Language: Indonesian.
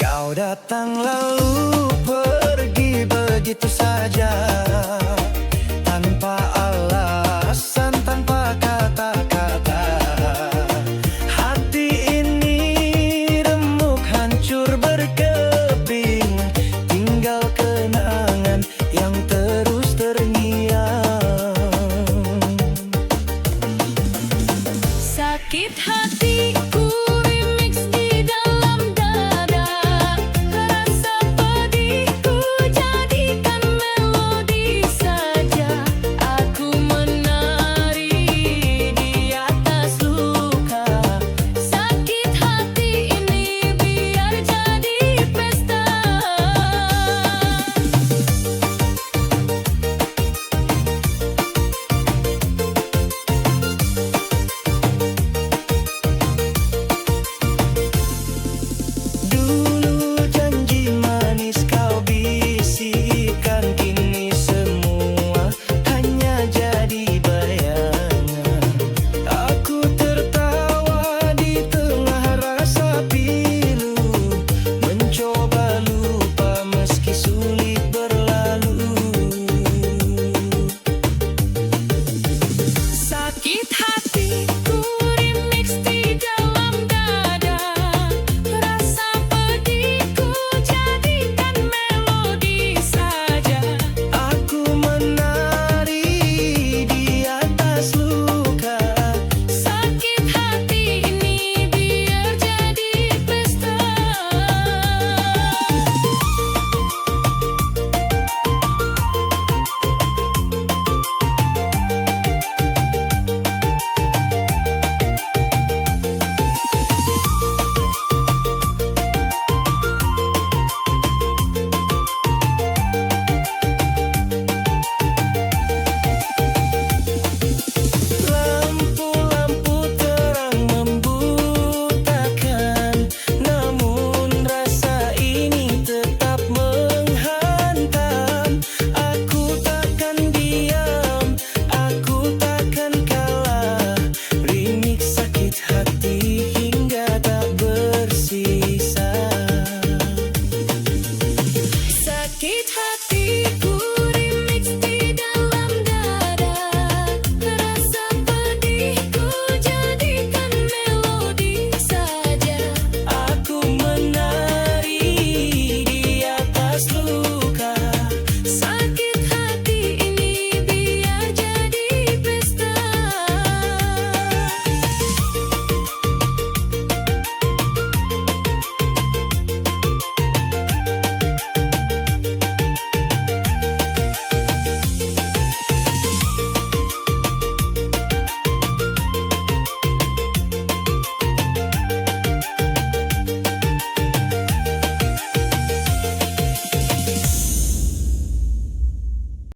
Kau datang lalu pergi begitu saja, tanpa alasan, tanpa kata-kata. Hati ini remuk, hancur berkeping, tinggal kenangan yang terus terngiang. Sakit hatiku remix di dalam dada, rasa pedihku jadikan melodi saja. Aku menari di atas luka, sakit hati ini biar jadi pesta. Dulu janji manis kau bisikan, kini semua hanya jadi bayangan. Aku tertawa di tengah rasa pilu, mencoba lupa meski sulit berlalu. Sakit hatiku remix di dalam dada, rasa pedihku jadikan melodi saja. Aku menari di atas luka, Sakit hati ini biar jadi pesta. lampu-lampu terang membutakan, namun rasa ini tetap menghantam. Aku takkan diam, aku takkan kalah. Remix sakit hati hingga tak bersisa. Sakit hati